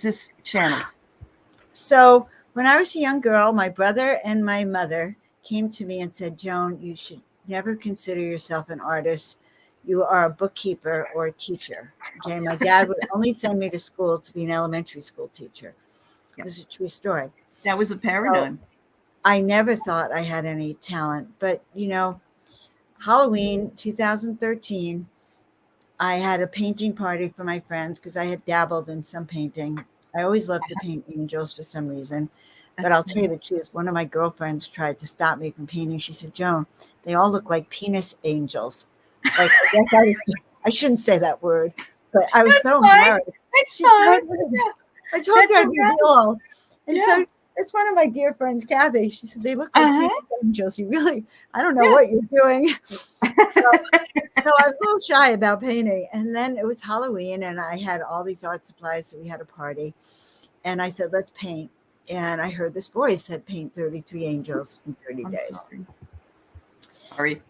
this channeled? So when I was a young girl, my brother and my mother came to me and said, Joan, you should never consider yourself an artist. You are a bookkeeper or a teacher. Okay. My dad would only send me to school to be an elementary school teacher. Yep. This is a true story. That was a So paradigm. I never thought I had any talent, but Halloween 2013, I had a painting party for my friends because I had dabbled in some painting. I always loved to paint angels for some reason. But That's I'll tell you the truth, one of my girlfriends tried to stop me from painting. She said, Joan, they all look like penis angels. Like, I shouldn't say that word, but I was That's so fine. embarrassed. It's She fine. told me, Yeah, I told that's you I'd all be right. real. And Yeah. so it's one of my dear friends, Kathy. She said, they look like Uh-huh. penis angels. You really, I don't know Yeah. what you're doing. So no, I was a little shy about painting. And then it was Halloween and I had all these art supplies. So we had a party and I said, let's paint. And I heard this voice said, paint 33 angels in 30 I'm days. sorry.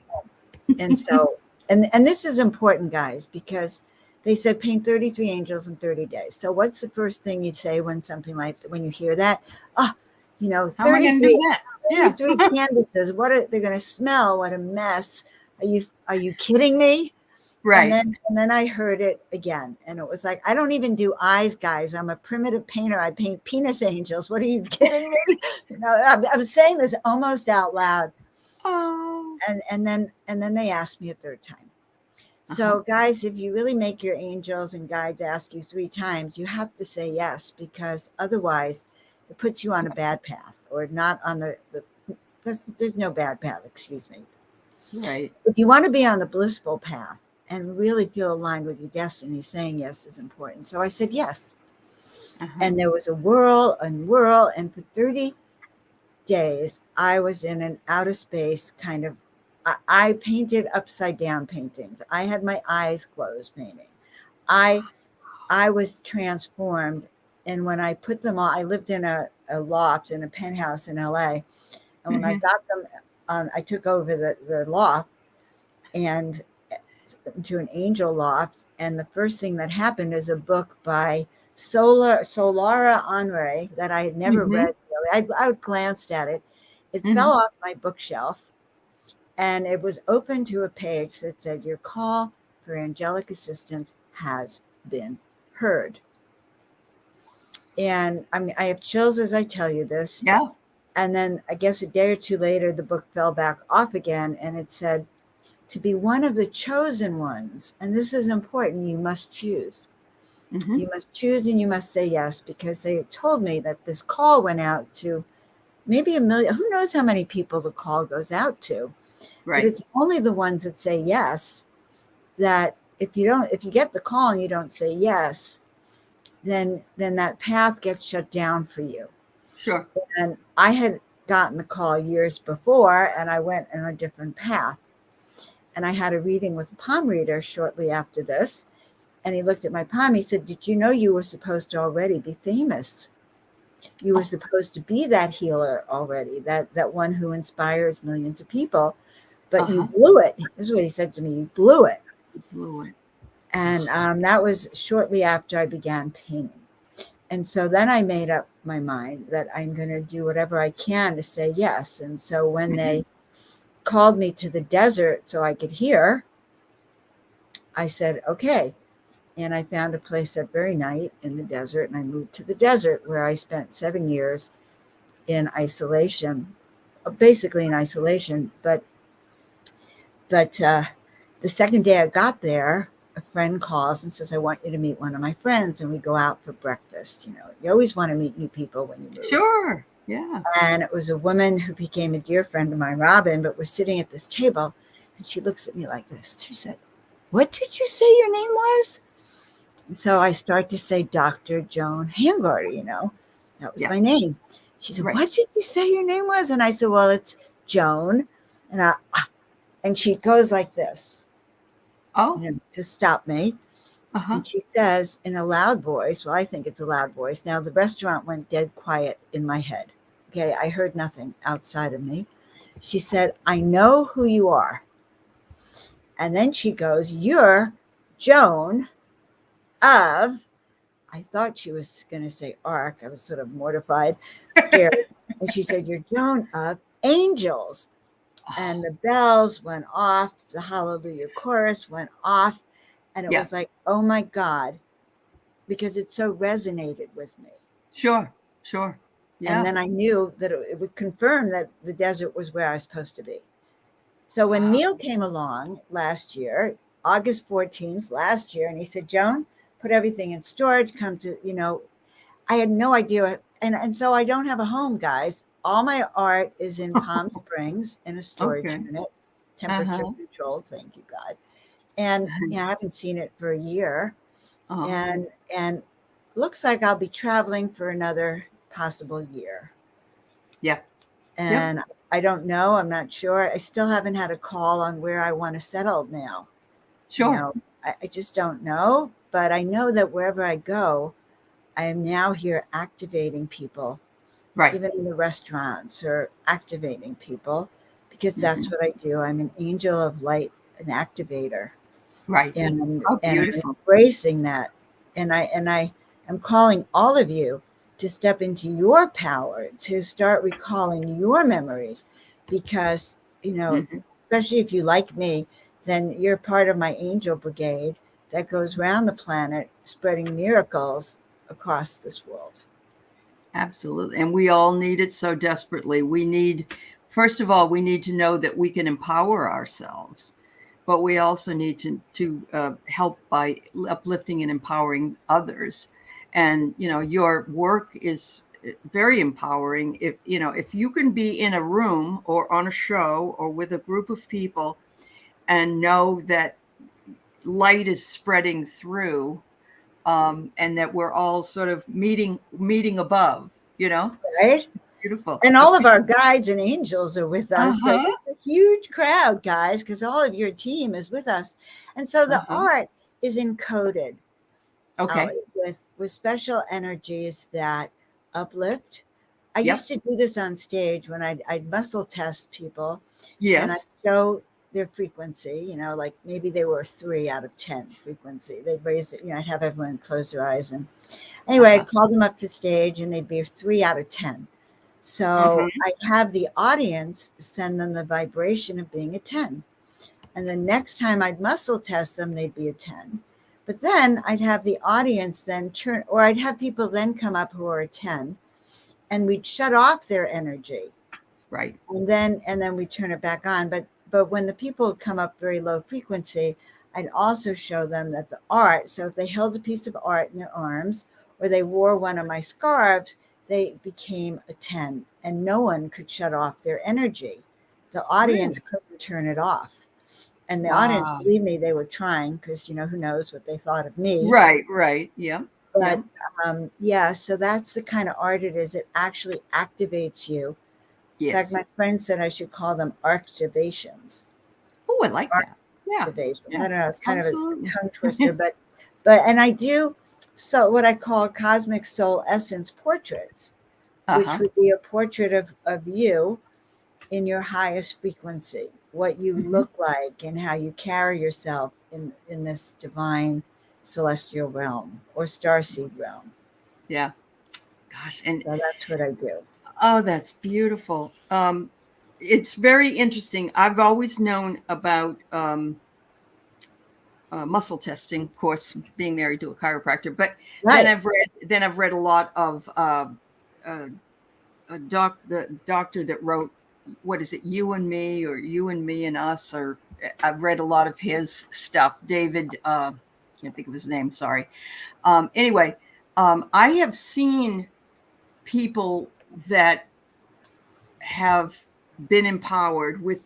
And so, and this is important, guys, because they said paint 33 angels in 30 days. So what's the first thing you say when when you hear that? Oh, How am I going to do that? Yeah. 33 canvases. What are they going to smell? What a mess. Are you kidding me? Right. And then I heard it again. And it was like, I don't even do eyes, guys. I'm a primitive painter. I paint penis angels. What are you kidding me? I'm saying this almost out loud. Oh. And then they asked me a third time. So Uh-huh. guys, if you really make your angels and guides ask you 3 times, you have to say yes, because otherwise it puts you on a bad path or not on there's no bad path, excuse me. Right. If you want to be on the blissful path and really feel aligned with your destiny, saying yes is important. So I said yes. Uh-huh. And there was a whirl and whirl. And for 30 days, I was in an outer space kind of. I painted upside down paintings. I had my eyes closed painting. I was transformed. And when I put them on, I lived in a loft in a penthouse in LA. And when I got them on, I took over the loft and to an angel loft. And the first thing that happened is a book by Solara Henry that I had never read. Really. I glanced at it. It fell off my bookshelf and it was open to a page that said, your call for angelic assistance has been heard. And I have chills as I tell you this. Yeah. And then I guess a day or two later, the book fell back off again and it said, to be one of the chosen ones, and this is important, you must choose. You must choose and you must say yes, because they told me that this call went out to maybe 1 million. Who knows how many people the call goes out to? Right. But it's only the ones that say yes, that if you get the call and you don't say yes, then that path gets shut down for you. Sure. And I had gotten the call years before and I went on a different path. And I had a reading with a palm reader shortly after this. And he looked at my palm. He said, did you know you were supposed to already be famous? You were supposed to be that healer already, that one who inspires millions of people. But you blew it. This is what he said to me. You blew it. And that was shortly after I began painting. And so then I made up my mind that I'm going to do whatever I can to say yes. And so when they called me to the desert so I could hear, I said, okay. And I found a place that very night in the desert. And I moved to the desert where I spent 7 years in isolation, basically in isolation. But the second day I got there, a friend calls and says, I want you to meet one of my friends. And we go out for breakfast. You always want to meet new people when you move. Sure. Yeah. And it was a woman who became a dear friend of mine, Robin, but we're sitting at this table and she looks at me like this. She said, what did you say your name was? And so I start to say Dr. Joan Hangarter, that was my name. She said, what did you say your name was? And I said, well, it's Joan. And she goes like this. To stop me. And she says in a loud voice, well, I think it's a loud voice. Now the restaurant went dead quiet in my head. Okay. I heard nothing outside of me. She said, I know who you are. And then she goes, you're Joan of, I thought she was going to say ark. I was sort of mortified, scared. And she said, "You're Joan of Angels." And Oh, the bells went off, the Hallelujah chorus went off. And it yeah. was like, oh my God, because it so resonated with me. Sure. Sure. And Yeah. then I knew that it would confirm that the desert was where I was supposed to be. So when Wow. Neil came along last year, August 14th last year, and he said, "Joan, put everything in storage, come to, I had no idea. And so I don't have a home, guys. All my art is in Palm Springs in a storage Okay. unit, temperature Uh-huh. controlled, thank you, God. And I haven't seen it for a year. Oh, And looks like I'll be traveling for another possible year. yeah. Yep. And I don't know. I'm not sure. I still haven't had a call on where I want to settle now. You Sure. know, I just don't know. But I know that wherever I go, I am now here activating people, Right. even in the restaurants, or activating people, because that's Hmm. what I do. I'm an angel of light, an activator. Right. Oh, And I'm beautiful. embracing that. And I am calling all of you to step into your power, to start recalling your memories, because, Hmm. especially if you like me, then you're part of my angel brigade that goes around the planet spreading miracles across this world. Absolutely. And we all need it so desperately. First of all, we need to know that we can empower ourselves, but we also need to help by uplifting and empowering others. And, your work is very empowering. If you can be in a room or on a show or with a group of people and know that light is spreading through, and that we're all sort of meeting above, Right? beautiful. And That's all of our beautiful. guides and angels are with us. So Uh-huh. this is a huge crowd, guys, because all of your team is with us. And so the Uh-huh. art is encoded Okay. with special energies that uplift. I used Yep. to do this on stage when I'd muscle test people, and I'd Yes. show their frequency, like maybe they were 3 out of 10 frequency. They'd raise it, I'd have everyone close their eyes. And anyway, Uh-huh. I'd call them up to stage and they'd be 3 out of 10. So Mhm. I have the audience send them the vibration of being a 10. And the next time I'd muscle test them, they'd be a 10. But then I'd have the audience then turn, or I'd have people then come up who are a 10, and we'd shut off their energy. Right. And then we turn it back on. But when the people come up very low frequency, I'd also show them that the art, so if they held a piece of art in their arms or they wore one of my scarves, they became a 10 and no one could shut off their energy. The audience Really? couldn't turn it off. And the audience, Wow. believe me, they were trying, because who knows what they thought of me. Right, right. Yeah. Yeah. But yeah, so that's the kind of art it is. It actually activates you. In fact, Yes. my friend said I should call them arctivations. Oh, I like that. Yeah. Arctivations. Yeah. I don't know. It's kind of a Absolutely. tongue twister, and I do so what I call cosmic soul essence portraits, which Uh-huh. would be a portrait of you in your highest frequency, what you Hmm. look like and how you carry yourself in this divine celestial realm or starseed realm. Yeah. Gosh. And So that's what I do. oh, that's beautiful. It's very interesting. I've always known about muscle testing, of course, being married to a chiropractor. But then Right. I've read a lot of uh, the doctor that wrote, what is it, You and Me, or You and Me and Us, or I've read a lot of his stuff. David, can't think of his name. Sorry. Anyway, I have seen people that have been empowered with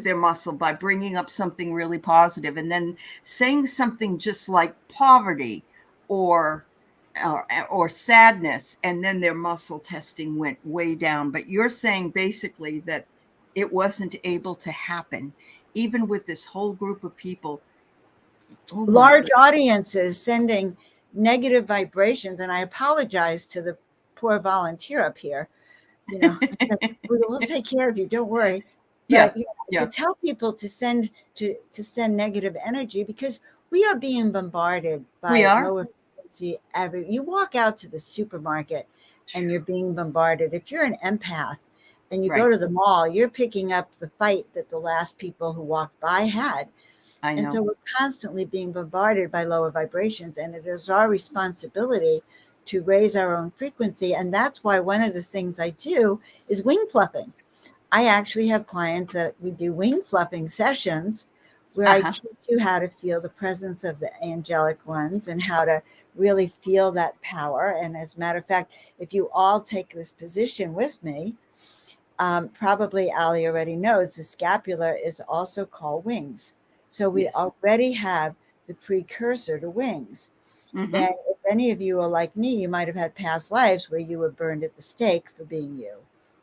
their muscle by bringing up something really positive, and then saying something just like poverty or or sadness, and then their muscle testing went way down. But you're saying basically that it wasn't able to happen even with this whole group of people. Oh my Large god. audiences sending negative vibrations. And I apologize to the poor volunteer up here. I said, we'll take care of you. Don't worry. Yeah. But to Yeah. tell people to send negative energy, because we are being bombarded We by are. lower frequency you walk out to the supermarket and you're being bombarded. If you're an empath and you go Right. to the mall, you're picking up the fight that the last people who walked by had. I And so know. we're constantly being bombarded by lower vibrations, and it is our responsibility to raise our own frequency. And that's why one of the things I do is wing fluffing. I actually have clients that we do wing fluffing sessions where I Uh-huh. teach you how to feel the presence of the angelic ones and how to really feel that power. And as a matter of fact, if you all take this position with me, probably Ali already knows the scapula is also called wings. So we Yes. already have the precursor to wings. Mm-hmm. And if any of you are like me, you might have had past lives where you were burned at the stake for being you,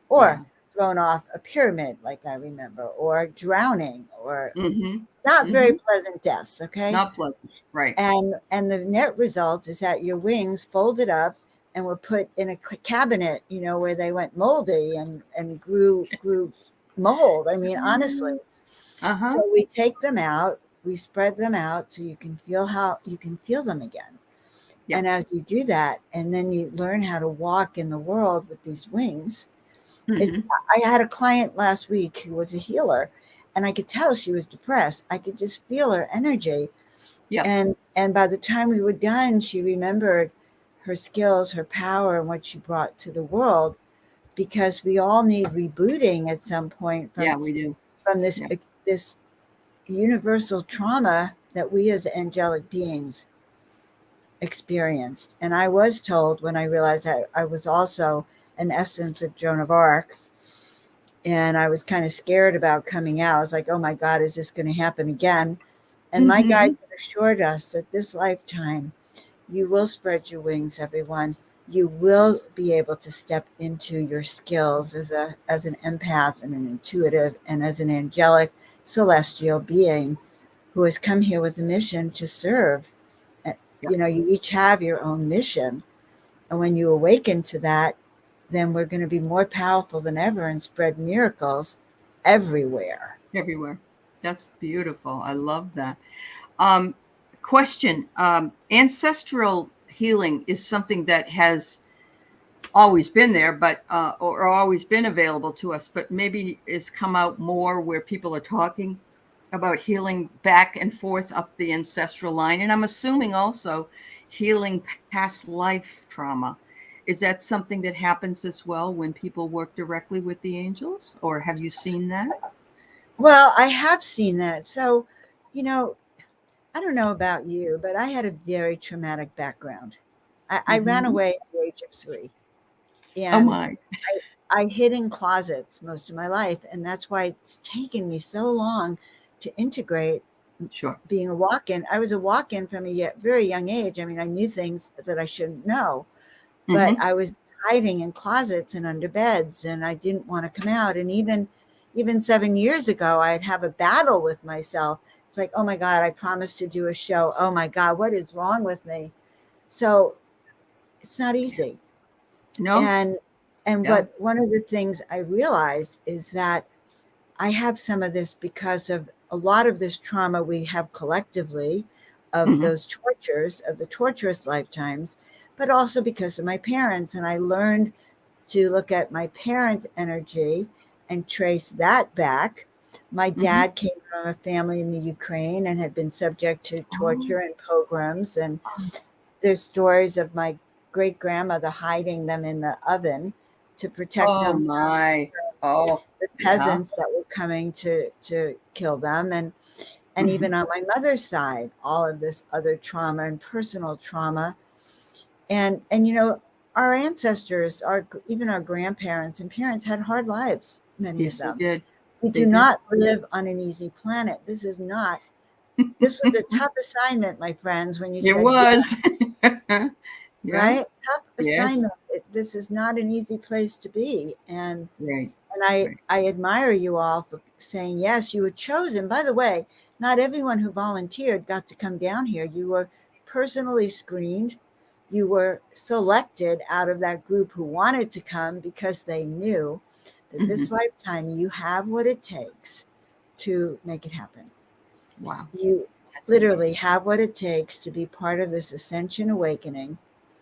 or Yeah. thrown off a pyramid, like I remember, or drowning, or Mm-hmm. not very Mm-hmm. pleasant deaths. Okay. Not pleasant. Right. And the net result is that your wings folded up and were put in a cabinet, where they went moldy and grew mold. I mean, honestly. Uh-huh. So we take them out, we spread them out so you can feel how you can feel them again. Yeah. And as you do that, and then you learn how to walk in the world with these wings. It's Mm-hmm. I had a client last week who was a healer, and I could tell she was depressed. I could just feel her energy. Yep. And by the time we were done, she remembered her skills, her power, and what she brought to the world, because we all need rebooting at some point Yeah, we do. from this Yeah. this universal trauma that we as angelic beings experienced. And I was told, when I realized that I was also an essence of Joan of Arc, and I was kind of scared about coming out. I was like, oh my God, is this going to happen again? And my Mm-hmm. guides had assured us that this lifetime, you will spread your wings, everyone. You will be able to step into your skills as an empath and an intuitive and as an angelic celestial being who has come here with a mission to serve. Yep. You each have your own mission. And when you awaken to that, then we're going to be more powerful than ever and spread miracles everywhere. Everywhere. That's beautiful. I love that. Um, Question. Ancestral healing is something that has always been there, but or always been available to us, but maybe it's come out more where people are talking about healing back and forth up the ancestral line. And I'm assuming also healing past life trauma. Is that something that happens as well when people work directly with the angels, or have you seen that? Well, I have seen that. So, you know, I don't know about you, but I had a very traumatic background. I ran Mm-hmm. away at the age of 3, Oh and my. I hid in closets most of my life. And that's why it's taken me so long to integrate Sure. being a walk in. I was a walk in from a very young age. I mean, I knew things that I shouldn't know, but Mm-hmm. I was hiding in closets and under beds, and I didn't want to come out. And even 7 years ago, I'd have a battle with myself. It's like, oh my God, I promised to do a show. Oh my God, what is wrong with me? So it's not easy. No. And Yeah. what one of the things I realized is that I have some of this because of a lot of this trauma we have collectively of Mm-hmm. those tortures, of the torturous lifetimes, but also because of my parents. And I learned to look at my parents' energy and trace that back. My Mm-hmm. dad came from a family in the Ukraine and had been subject to Oh. torture and pogroms. And there's stories of my great grandmother hiding them in the oven to protect Oh them my. Oh, the yeah. peasants that were coming to kill them. And Mm-hmm. even on my mother's side, all of this other trauma and personal trauma. And our ancestors, our even our grandparents and parents had hard lives, many of Yes, they them. did. We They do did. not live on an easy planet. This was a tough assignment, my friends, when you It said yes, was. Yeah. right? Tough Yes. assignment. This is not an easy place to be. Right. And I, Right. I admire you all for saying yes. You were chosen. By the way, not everyone who volunteered got to come down here. You were personally screened. You were selected out of that group who wanted to come because they knew that Hmm. this lifetime you have what it takes to make it happen. Wow. You That's literally amazing. have what it takes to be part of this ascension awakening,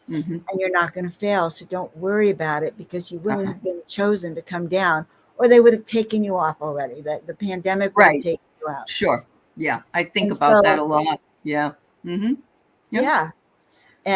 Hmm. and you're not going to fail. So don't worry about it, because you wouldn't Uh-huh. have been chosen to come down, or they would have taken you off already. That the pandemic would have Right. taken you out. Sure. Yeah. I think And about that so, a lot. Yeah. Hmm. Yeah. yeah.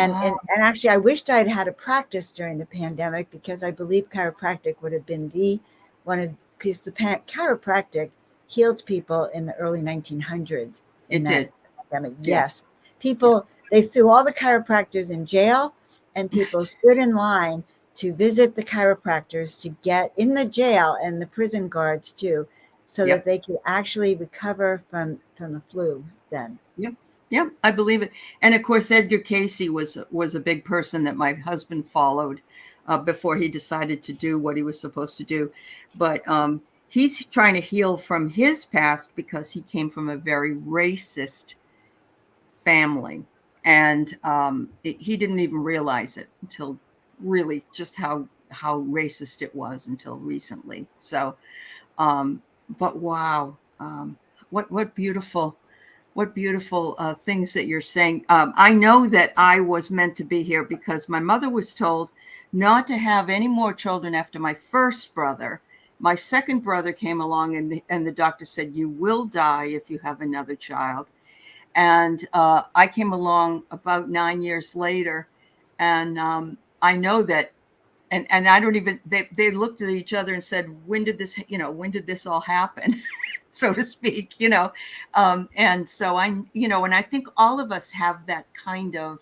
Wow. And actually, I wished I'd had a practice during the pandemic, because I believe chiropractic would have been the one of, because the chiropractic healed people in the early 1900s in It that did. pandemic. Yeah. Yes, Yeah. people, they threw all the chiropractors in jail, and people stood in line to visit the chiropractors to get in the jail, and the prison guards too, so that Yep. they could actually recover from the flu then. Yep. Yep. I believe it. And of course, Edgar Casey was a big person that my husband followed before he decided to do what he was supposed to do. But he's trying to heal from his past because he came from a very racist family, and he didn't even realize it until really just how racist it was until recently. So, but wow, what beautiful things that you're saying. I know that I was meant to be here because my mother was told not to have any more children after my first brother. My second brother came along, and the doctor said, "You will die if you have another child." And I came along about 9 years later, and I know that, and I don't even, they looked at each other and said, when did this all happen, so to speak, and so and I think all of us have that kind of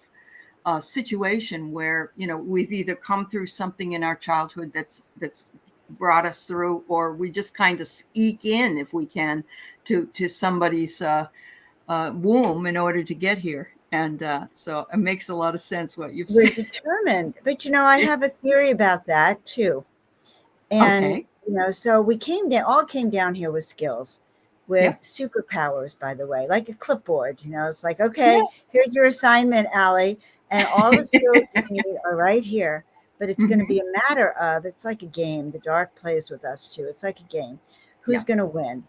situation where we've either come through something in our childhood that's brought us through, or we just kind of eke in, if we can, to somebody's womb in order to get here. And so it makes a lot of sense what you've We're said. determined. But I have a theory about that too. And, Okay. so we all came down here with skills, Yeah. with superpowers, by the way, like a clipboard. It's like, Yeah. okay, here's your assignment, Allie. And all the skills you need are right here. But it's going to Hmm. be a matter of, it's like a game. The dark plays with us too. It's like a game. Yeah. Who's going to win?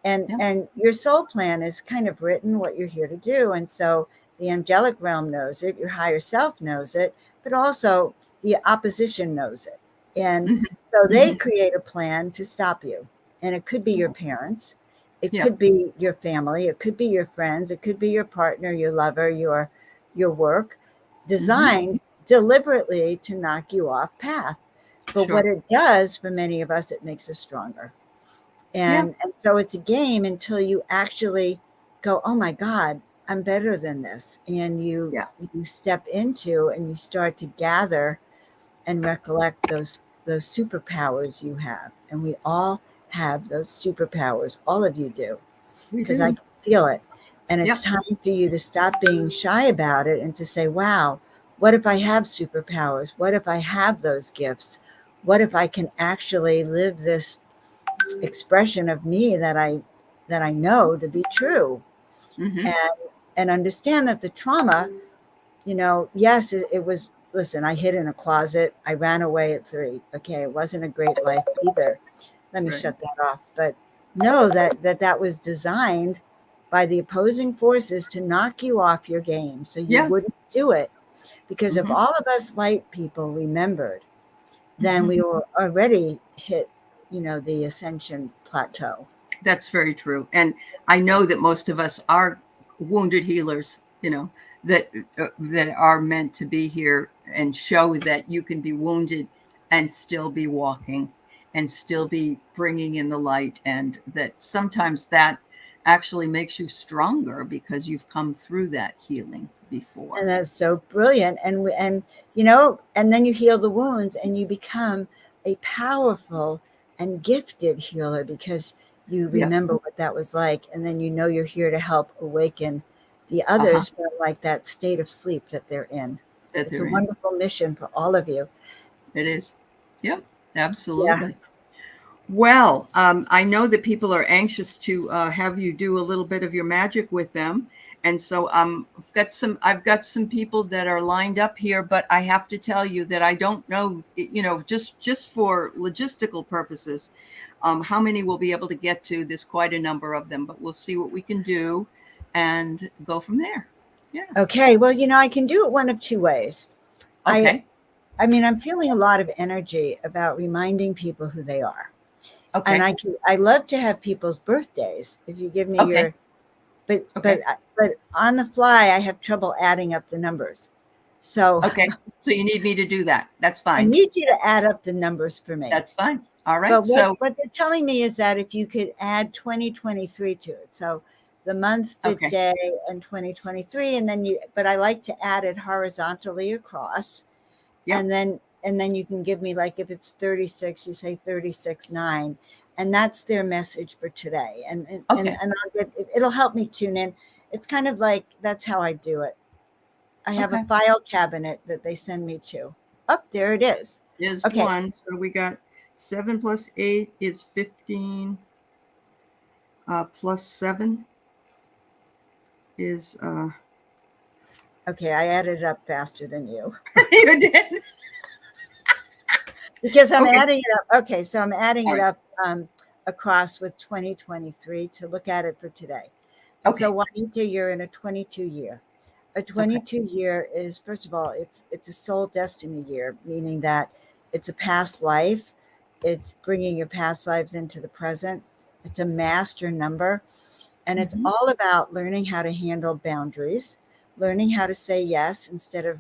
And Yeah. your soul plan is kind of written what you're here to do. And so the angelic realm knows it, your higher self knows it, but also the opposition knows it. And Hmm. so they Hmm. create a plan to stop you. And it could be your parents, it Yeah. could be your family, it could be your friends, it could be your partner, your lover, your work, Hmm. designed deliberately to knock you off path. But what Sure. it does for many of us, it makes us stronger. Yeah. And so it's a game until you actually go, oh my God, I'm better than this. And Yeah. you step into, and you start to gather and recollect those superpowers you have. And we all have those superpowers. All of you do, We because I do. can feel it. And Yeah. it's time for you to stop being shy about it, and to say, wow, what if I have superpowers? What if I have those gifts? What if I can actually live this expression of me that I know to be true? Hmm. And understand that the trauma, yes, it was, listen, I hid in a closet. I ran away at 3. Okay, it wasn't a great life either. Let me Right. shut that off. But know that was designed by the opposing forces to knock you off your game, so you Yeah. wouldn't do it. Because if Hmm. all of us light people remembered, then Hmm. we were already hit, the ascension plateau. That's very true. And I know that most of us are wounded healers, that that are meant to be here and show that you can be wounded and still be walking and still be bringing in the light, and that sometimes that actually makes you stronger because you've come through that healing before. And that's so brilliant. And then you heal the wounds, and you become a powerful and gifted healer, because you Yeah. remember what that was like, and then you're here to help awaken the Uh-huh. others from, like, that state of sleep that they're in. That It's a they're in. wonderful mission for all of you. It is. Yep. Yeah. Absolutely. Well, I know that people are anxious to have you do a little bit of your magic with them, and so I've got some people that are lined up here, but I have to tell you that I don't know, just for logistical purposes, how many we'll be able to get to. There's quite a number of them, but we'll see what we can do and go from there. Yeah. Okay. Well, I can do it one of two ways. I Okay. I mean, I'm feeling a lot of energy about reminding people who they are. And Okay. I love to have people's birthdays. If you give me Okay. your but Okay. on the fly I have trouble adding up the numbers. So Okay. So you need me to do that. That's I fine. need you to add up the numbers for me. That's fine. All right. But So, what they're telling me is that if you could add 2023 to it. So the month, the okay. day, and 2023, and then but I like to add it horizontally across. Yep. And then you can give me, like, if it's 36, you say 36.9, and that's their message for today. Okay. And it'll help me tune in. It's kind of like, that's how I do it. I have a Okay. file cabinet that they send me to. Oh, there it is. There's Okay. one. So we got 7 plus 8 is 15. Plus 7 is, Okay, I added it up faster than you you did? because I'm Okay. adding it up. Okay, so I'm adding All it right. up across with 2023 to look at it for today. And so, Okay. Juanita, you're in a 22 year. A Okay. 22 year is, first of all, it's a soul destiny year, meaning that it's a past life. It's bringing your past lives into the present. It's a master number, and it's Mm-hmm. all about learning how to handle boundaries, learning how to say yes instead of,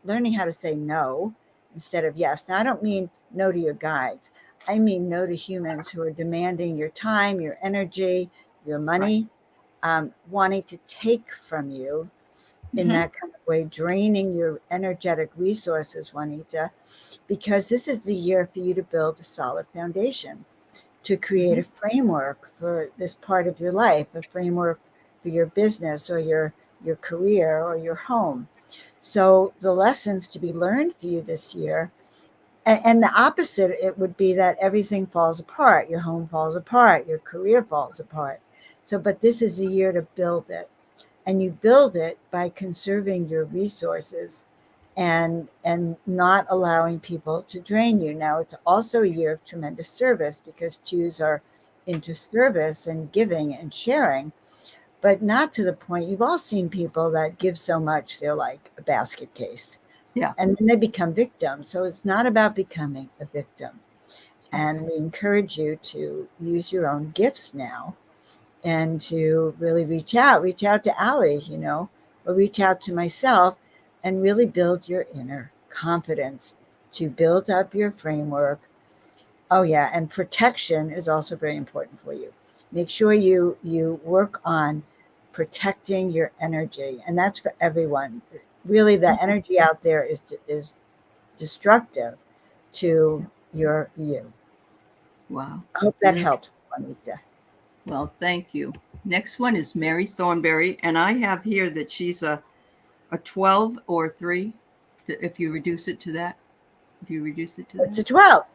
learning how to say no instead of yes. Now, I don't mean no to your guides. I mean no to humans who are demanding your time, your energy, your Right. money, wanting to take from you in Mm-hmm. that kind of way, draining your energetic resources, Juanita, because this is the year for you to build a solid foundation, to create Mm-hmm. a framework for this part of your life, a framework for your business or your career or your home. So the lessons to be learned for you this year, and the opposite, it would be that everything falls apart, your home falls apart, your career falls apart. So, but this is the year to build it, and you build it by conserving your resources and not allowing people to drain you. Now, it's also a year of tremendous service because twos are into service and giving and sharing, but not to the point. You've all seen people that give so much they're like a basket case, Yeah. and then they become victims. So it's not about becoming a victim. And Okay. we encourage you to use your own gifts now and to really reach out to Allie, or reach out to myself and really build your inner confidence to build up your framework. Oh yeah, and protection is also very important for you. Make sure you work on protecting your energy, and that's for everyone. Really, the Okay. energy out there is destructive to Yeah. you. Wow. I hope that Beautiful. helps, Juanita. Well, thank you. Next one is Mary Thornberry, and I have here that she's a 12 or 3. If you reduce it to that, do you reduce it to It's a that? 12.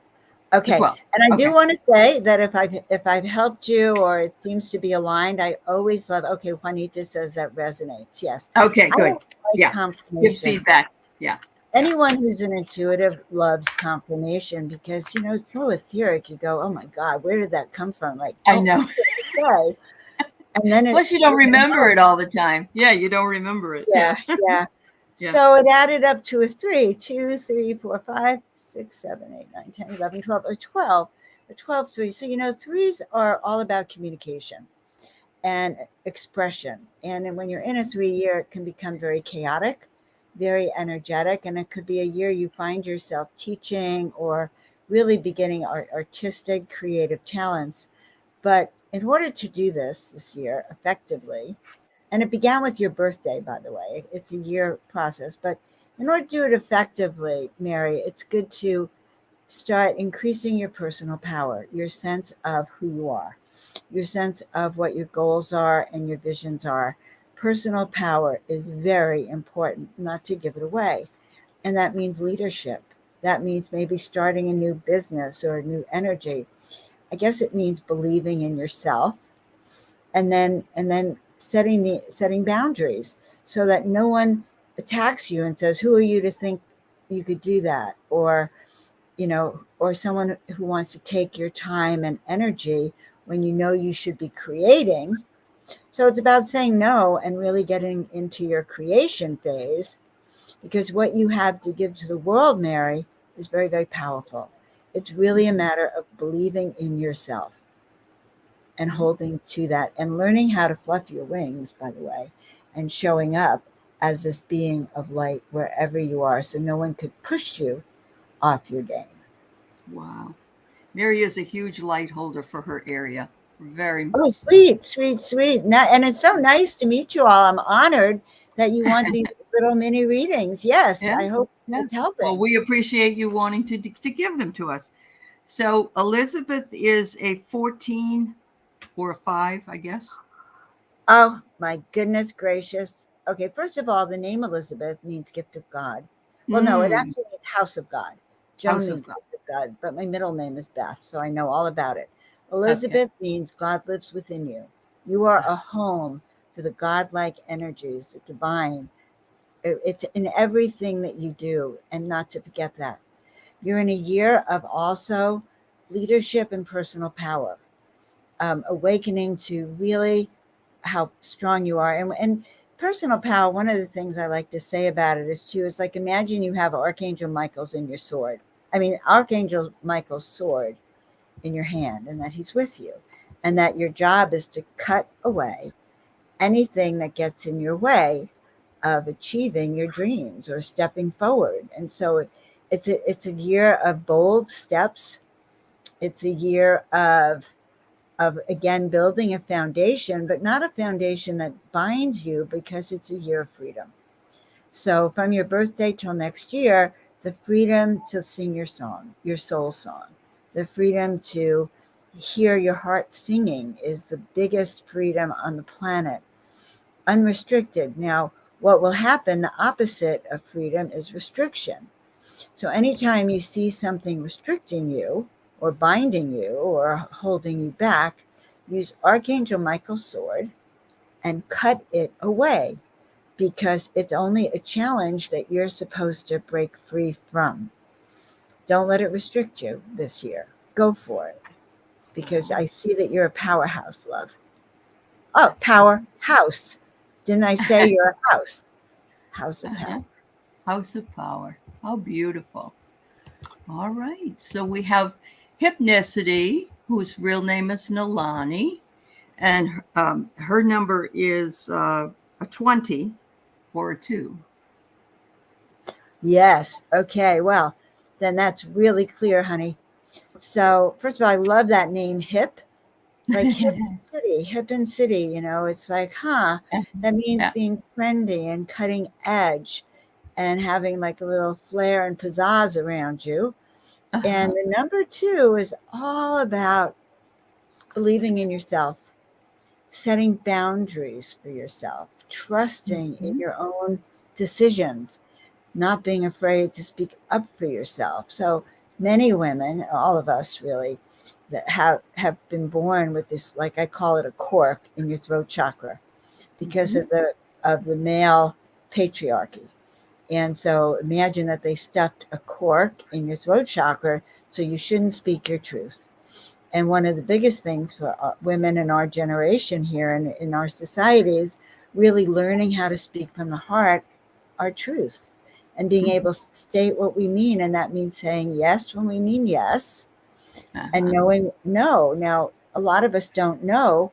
A Okay, 12. and I do Okay. want to say that if I've helped you or it seems to be aligned, I always love. Okay, Juanita says that resonates. Yes, Okay. I Good. don't like Yeah. Give confirmation. feedback. Yeah. Yeah. Anyone who's an intuitive loves confirmation because it's so etheric. You go, oh my God, where did that come from? Like, I don't know. say, and then Plus, you don't remember it all the time. Yeah, you don't remember it. yeah, Yeah. yeah. Yeah. So it added up to a 3, 2, 3, 4, 5, 6, 7, 8, 9, 10, 11, 12, a 12, a 12 3. So, threes are all about communication and expression. And when you're in a 3 year, it can become very chaotic, very energetic. And it could be a year you find yourself teaching or really beginning artistic, creative talents. But in order to do this year effectively, and it began with your birthday, by the way. It's a year process. But in order to do it effectively, Mary, it's good to start increasing your personal power, your sense of who you are, your sense of what your goals are and your visions are. Personal power is very important, not to give it away. And that means leadership. That means maybe starting a new business or a new energy. I guess it means believing in yourself, and then setting boundaries so that no one attacks you and says, who are you to think you could do that, or someone who wants to take your time and energy when you should be creating, So it's about saying no and really getting into your creation phase, because what you have to give to the world, Mary, is very, very powerful. It's really a Mhm. matter of believing in yourself and holding to that and learning how to fluff your wings, by the way, and showing up as this being of light wherever you are so no one could push you off your game. Wow. Mary is a huge light holder for her area. Very Oh, much so. sweet, sweet, sweet. And it's so nice to meet you all. I'm honored that you want these little mini readings. Yes, Yeah. I hope Yeah. it's Well, helping. we appreciate you wanting to give them to us. So Elizabeth is a 14 or a 5, I guess. Oh, my goodness gracious. Okay, first of all, the name Elizabeth means gift of God. Well, no, it Mm, actually means house of God. Joan House of means God. gift of God, but my middle name is Beth, so I know all about it. Okay. Elizabeth means God lives within you. You are a home for the godlike energies, the divine. It's in everything that you do, and not to forget that. You're in a year of also leadership and personal power, awakening to really how strong you are. And personal power, one of the things I like to say about it is too, is like imagine you have Archangel Michael's in your sword. I mean, Archangel Michael's sword in your hand, and that he's with you, and that your job is to cut away anything that gets in your way of achieving your dreams or stepping forward. And so it's a year of bold steps. It's a year of again building a foundation, but not a foundation that binds you, because it's a year of freedom. So from your birthday till next year, the freedom to sing your song, your soul song, the freedom to hear your heart singing is the biggest freedom on the planet, unrestricted. Now, what will happen, the opposite of freedom is restriction. So anytime you see something restricting you or binding you or holding you back, use Archangel Michael's sword and cut it away, because it's only a challenge that you're supposed to break free from. Don't let it restrict you this year. Go for it, because Wow. I see that you're a powerhouse, love. Oh, That's powerhouse. Didn't I say you're a house? House of power. uh-huh. House of Power. How beautiful. All right. So we have Hypnicity, whose real name is Nalani, and her number is a 20 or a 2. Yes. Okay. Well, then that's really clear, honey. So, first of all, I love that name, Hip, like hip and city. It's like, huh, that means Yeah. being trendy and cutting edge and having like a little flair and pizzazz around you. And Uh-huh. the number two is all about believing in yourself, setting boundaries for yourself, trusting in Mhm. your own decisions, not being afraid to speak up for yourself. So many women, all of us really, that have been born with this, like I call it, a cork in your throat chakra, because Mhm. of the male patriarchy. And so imagine that they stuffed a cork in your throat chakra, so you shouldn't speak your truth. And one of the biggest things for women in our generation here and in our societies, really learning how to speak from the heart, our truth, and being Mhm. able to state what we mean. And that means saying yes when we mean yes, and Uh-huh. knowing no. Now, a lot of us don't know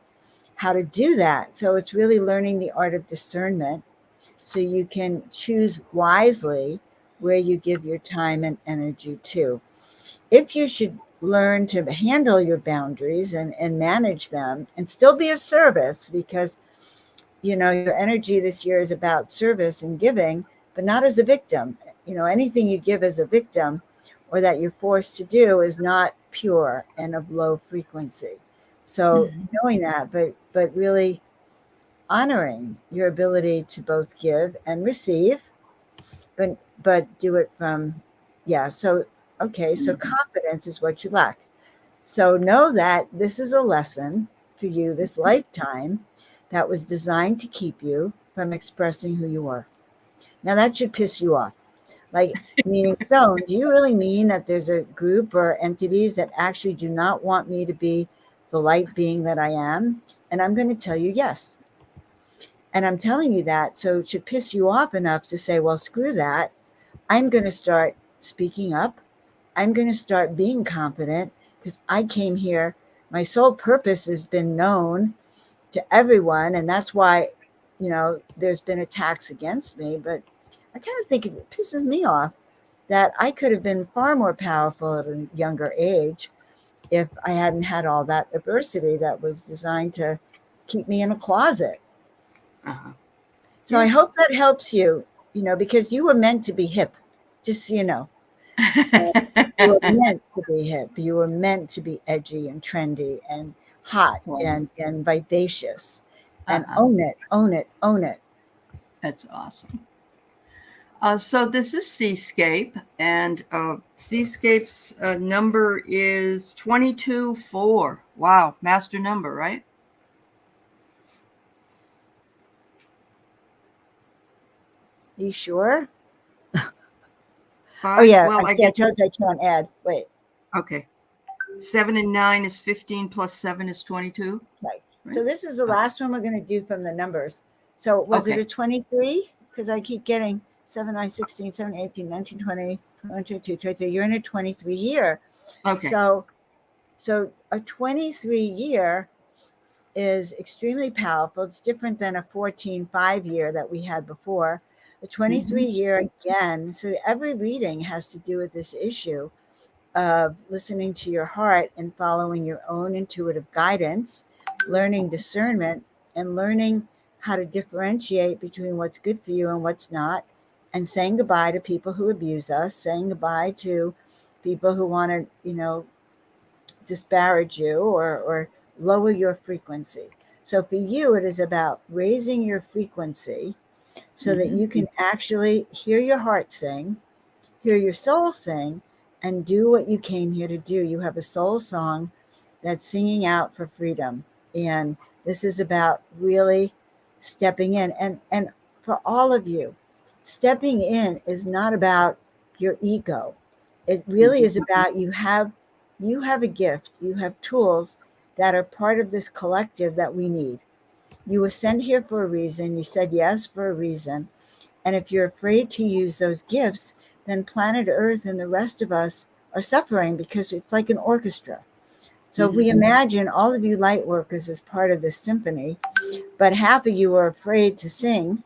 how to do that. So it's really learning the art of discernment, so you can choose wisely where you give your time and energy to. If you should learn to handle your boundaries and manage them and still be of service, because your energy this year is about service and giving, but not as a victim. Anything you give as a victim or that you're forced to do is not pure and of low frequency. So Mhm. knowing that, but really honoring your ability to both give and receive, but do it from, yeah. So okay, so Mhm. confidence is what you lack. So know that this is a lesson for you this lifetime that was designed to keep you from expressing who you are. Now that should piss you off. Like, meaning, Stone, do you really mean that there's a group or entities that actually do not want me to be the light being that I am, and I'm going to tell you yes. And I'm telling you that, so it should piss you off enough to say, well, screw that. I'm going to start speaking up. I'm going to start being confident because I came here. My sole purpose has been known to everyone. And that's why, there's been attacks against me. But I kind of think it pisses me off that I could have been far more powerful at a younger age if I hadn't had all that adversity that was designed to keep me in a closet. Uh-huh. So I Yeah. hope that helps you, because you were meant to be hip, just so you know. You were meant to be hip. You were meant to be edgy and trendy and hot Well, and vivacious and uh-huh. own it, own it, own it. That's awesome. So this is Seascape, and Seascape's number is 22-4. Wow, master number, right? You sure? Oh, Five. yeah. Well, I I see. I get told you I can't add. Wait. okay. 7 and 9 is 15 plus 7 is 22, Right. right? So this is the Okay. last one we're going to do from the numbers. So was it Okay. a 23? Because I keep getting 7, 9, 16, 7, 18, 19, 20, 22, 23. You're in a 23 year. Okay. So a 23 year is extremely powerful. It's different than a 14-5 year that we had before. A 23 Mm-hmm. year again. So every reading has to do with this issue of listening to your heart and following your own intuitive guidance, learning discernment, and learning how to differentiate between what's good for you and what's not, and saying goodbye to people who abuse us, saying goodbye to people who want to, disparage you or lower your frequency. So for you, it is about raising your frequency so that Mm-hmm. you can actually hear your heart sing, hear your soul sing, and do what you came here to do. You have a soul song that's singing out for freedom. And this is about really stepping in. And for all of you, stepping in is not about your ego. It really Mm-hmm. is about you have a gift, you have tools that are part of this collective that we need. You were sent here for a reason. You said yes for a reason. And if you're afraid to use those gifts, then planet Earth and the rest of us are suffering because it's like an orchestra. So if Mm-hmm. we imagine all of you light workers as part of this symphony, but half of you are afraid to sing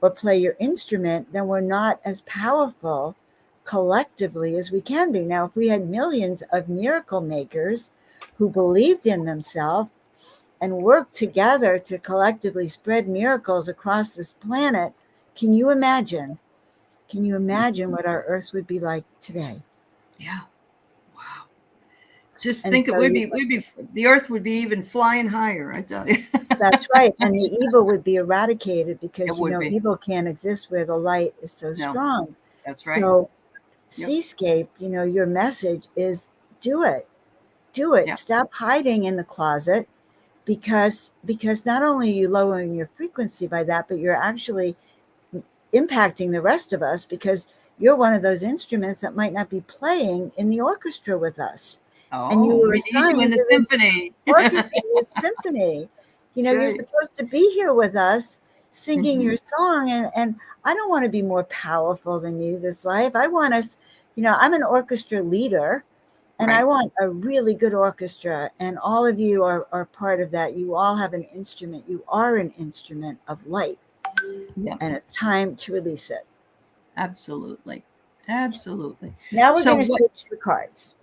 or play your instrument, then we're not as powerful collectively as we can be. Now, if we had millions of miracle makers who believed in themselves and worked together to collectively spread miracles across this planet, can you imagine? Can you imagine what our Earth would be like today? Yeah. Wow. Just And think it so would you, be the earth would be even flying higher, I tell you. that's right. And the evil would be eradicated It because, would be. evil can't exist where the light is so No, strong. that's right. So, Yep. Seascape, your message is do it. Do it. Yeah. Stop hiding in the closet because not only are you lowering your frequency by that, but you're actually impacting the rest of us because you're one of those instruments that might not be playing in the orchestra with us. And you Oh, were we need you assigned in the to this symphony. orchestra, That's this symphony. You're right. supposed to be here with us singing Mm-hmm. your song. And I don't want to be more powerful than you this life. I want us, I'm an orchestra leader and I Right. want a really good orchestra. And all of you are part of that. You all have an instrument. You are an instrument of light. Yeah. And it's time to release it. Absolutely. Absolutely. Now we're So going to what switch the cards.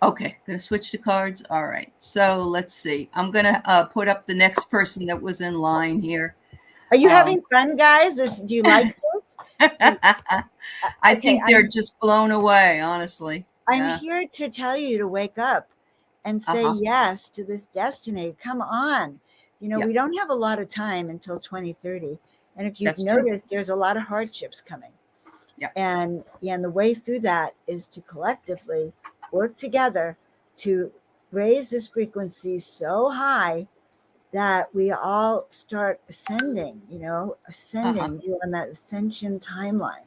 okay, gonna switch to cards. All right. So let's see. I'm gonna put up the next person that was in line here. Are you Um, having fun, guys? Do you like this? Do, I okay, think they're just blown away, honestly. I'm Yeah. here to tell you to wake up and say Uh-huh. yes to this destiny. Come on. Yeah, We don't have a lot of time until 2030. And if you've that's true. noticed, there's a lot of hardships coming. Yeah. And the way through that is to collectively work together to raise this frequency so high that we all start ascending, Uh-huh. ascending on that ascension timeline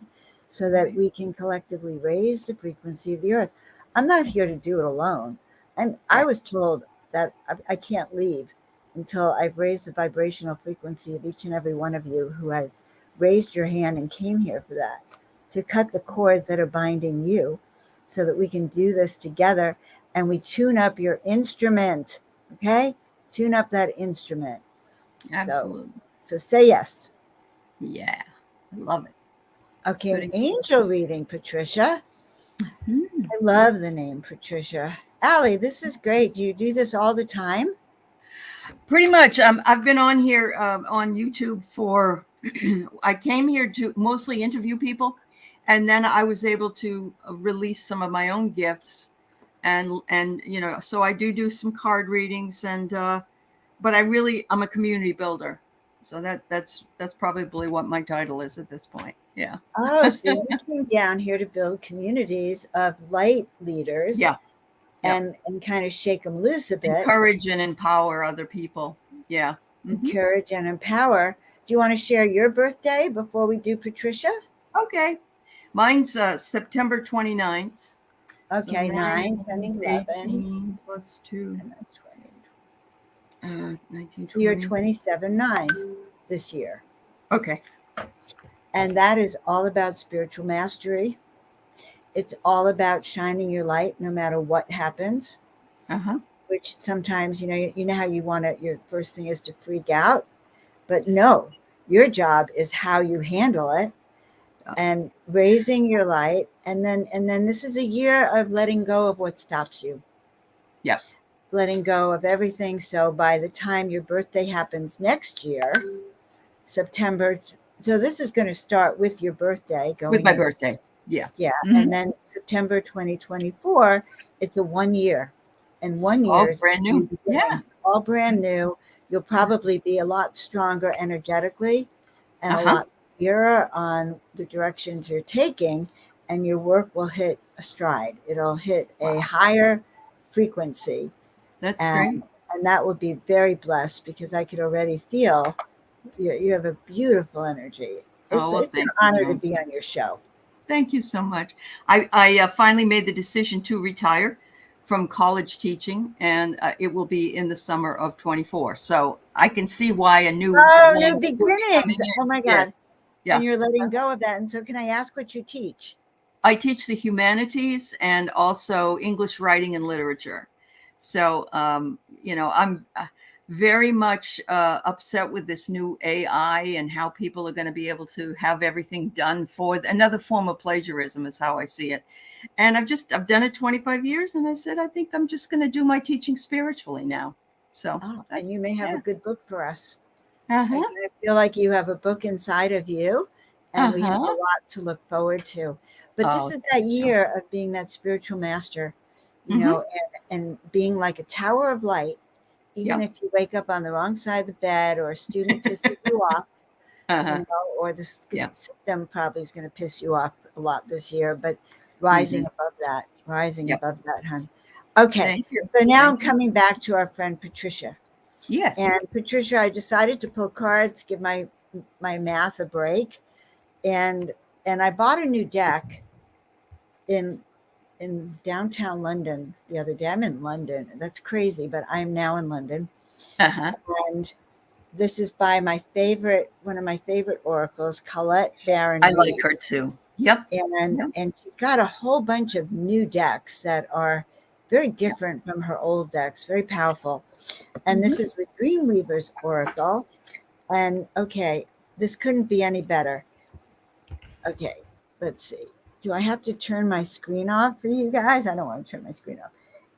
so that Right. we can collectively raise the frequency of the earth. I'm not here to do it alone. And I Right. was told that I can't leave until I've raised the vibrational frequency of each and every one of you who has raised your hand and came here for that, to cut the cords that are binding you so that we can do this together and we tune up your instrument. Okay? Tune up that instrument. Absolutely. So say yes. Yeah. I love it. Okay, an Good. angel reading, Patricia. Hmm. I love the name Patricia. Allie, this is great. Do you do this all the time? Pretty much. I've been on here on YouTube for, I came here to mostly interview people. And then I was able to release some of my own gifts. And so I do some card readings but I'm a community builder. So that's probably what my title is at this point. Yeah. Oh, so you came down here to build communities of light leaders Yeah. Yeah. and kind of shake them loose a bit. Encourage and empower other people. Yeah. Mm-hmm. Encourage and empower. Do you want to share your birthday before we do Patricia? Okay. Mine's September 29th. Okay, So 9, 10, 11. 18 plus 2. And that's 19, So you're 20. 27-9 this year. Okay. And that is all about spiritual mastery. It's all about shining your light no matter what happens. Uh-huh. Which sometimes, you know how you want to, your first thing is to freak out, but no, your job is how you handle it and raising your light. And then this is a year of letting go of what stops you. Yep. Letting go of everything. So by the time your birthday happens next year, September, so this is going to start with your birthday. With my birthday. Yeah. Yeah. Mm-hmm. And then September 2024, it's a 1 year. And 1 year all is brand new. Yeah. All brand new. You'll probably be a lot stronger energetically and a lot clearer on the directions you're taking, and your work will hit a stride. It'll hit a higher frequency. That's great. And that would be very blessed because I could already feel you have a beautiful energy. It's an honor to be on your show. Thank you so much. I finally made the decision to retire from college teaching, and it will be in the summer of 24. So I can see why a new beginnings. Oh my God. Yes. Yeah. And you're letting go of that. And so can I ask what you teach? I teach the humanities and also English writing and literature. So, I'm very much upset with this new AI and how people are going to be able to have everything done for another form of plagiarism is how I see it. And I've done it 25 years. And I said, I think I'm just going to do my teaching spiritually now. So, and you may have a good book for us. Uh-huh. I feel like you have a book inside of you, and we have a lot to look forward to. But this is that year of being that spiritual master, and being like a tower of light. Even if you wake up on the wrong side of the bed, or a student pisses you off, or the system probably is going to piss you off a lot this year, but rising above that, hon. Okay, so now I'm coming back to our friend Patricia. Yes. And Patricia, I decided to pull cards, give my math a break, and I bought a new deck in downtown London the other day. I'm in London. That's crazy, but I'm now in London. And this is by one of my favorite oracles, Colette Baron. I like her too. Yep. And she's got a whole bunch of new decks that are very different from her old decks, very powerful. And this is the Dreamweaver's Oracle. And okay, this couldn't be any better. Okay, let's see. Do I have to turn my screen off for you guys? I don't want to turn my screen off.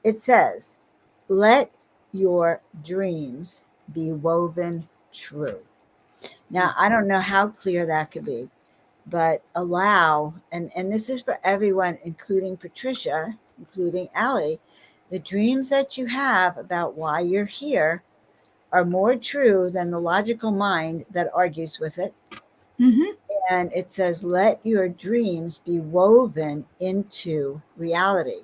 It says, let your dreams be woven true. Now, I don't know how clear that could be, but allow, and this is for everyone, including Patricia, including Allie, the dreams that you have about why you're here are more true than the logical mind that argues with it. And it says, let your dreams be woven into reality.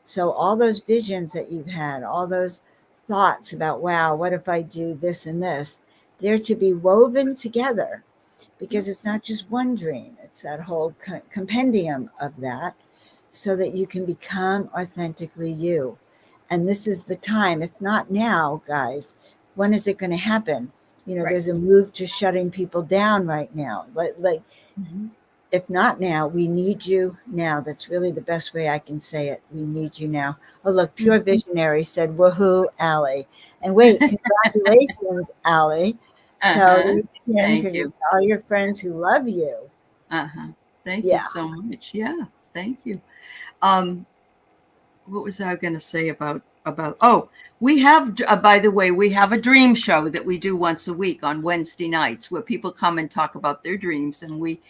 So all those visions that you've had, all those thoughts about, wow, what if I do this and this, they're to be woven together, because it's not just one dream. It's that whole compendium of that, so that you can become authentically you. And this is the time. If not now, guys, when is it going to happen? Right. There's a move to shutting people down right now. Like Mhm. if not now, we need you now. That's really the best way I can say it. We need you now. Oh, look, Pure Mhm. Visionary said, woohoo, Allie. And wait, congratulations, Allie. So, Uh-huh. Tim, Thank can you you. tell your friends who love you? Uh-huh. Thank you Yeah. so much. Yeah. Thank you. Um, what was I going to say about oh, we have by the way, we have a dream show that we do once a week on Wednesday nights where people come and talk about their dreams, and we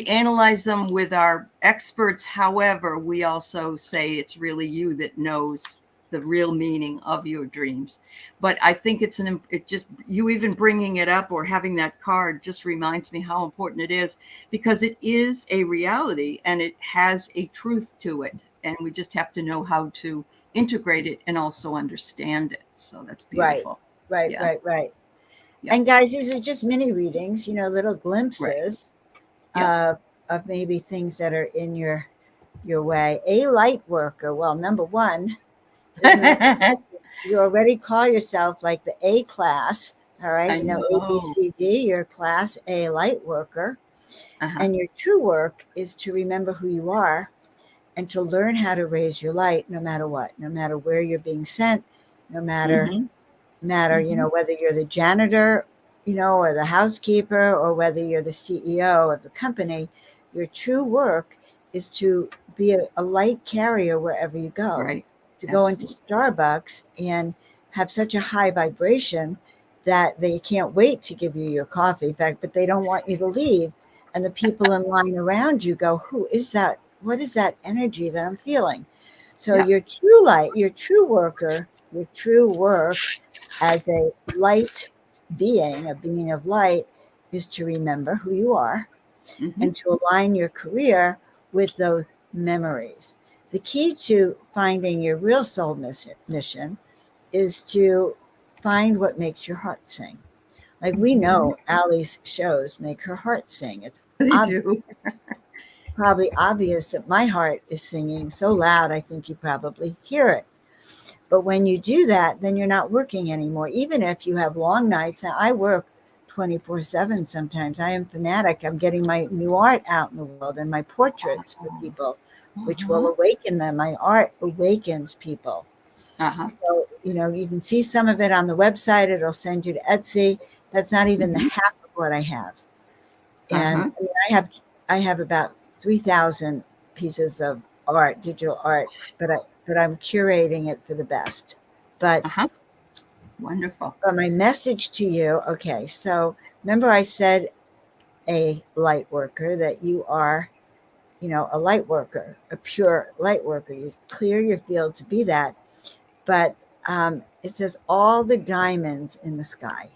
analyze them with our experts. However, we also say it's really you that knows the real meaning of your dreams. But I think it just, you even bringing it up or having that card just reminds me how important it is, because it is a reality and it has a truth to it, and we just have to know how to integrate it and also understand it. So that's Right, beautiful. right, Yeah. right, right. Yeah. And guys, these are just mini readings, little Right. glimpses Yeah. of maybe things that are in your way. A light worker. Well, number one, isn't that you already call yourself like the A class? All right, I A, B, know. C, D. You're class A light worker, Uh-huh. and your true work is to remember who you are and to learn how to raise your light, no matter what, no matter where you're being sent, no matter Mm-hmm. matter, Mm-hmm. whether you're the janitor, or the housekeeper, or whether you're the CEO of the company, your true work is to be a light carrier wherever you go. Right. To go into Absolutely. Starbucks and have such a high vibration that they can't wait to give you your coffee. In fact, but they don't want you to leave. And the people in line around you go, who is that? What is that energy that I'm feeling? So Yeah. your true light, your true worker, your true work as a light being, a being of light, is to remember who you are Mm-hmm. and to align your career with those memories. The key to finding your real soul mission is to find what makes your heart sing. Like we Mm-hmm. know Allie's shows make her heart sing. It's They ob- do. probably obvious that my heart is singing so loud, I think you probably hear it. But when you do that, then you're not working anymore. Even if you have long nights, now I work 24/7 sometimes. I am fanatic. I'm getting my new art out in the world and my portraits for people, which will Uh-huh. awaken them. My art awakens people. Uh-huh. So, you can see some of it on the website. It'll send you to Etsy. That's not even the Mm-hmm. half of what I have. And Uh-huh. I mean, I have about 3,000 pieces of art, digital art, but I'm curating it for the best. But Uh-huh. Wonderful. my message to you, okay, so remember I said a light worker, that you are, a light worker, a pure light worker. You clear your field to be that. But it says all the diamonds in the sky.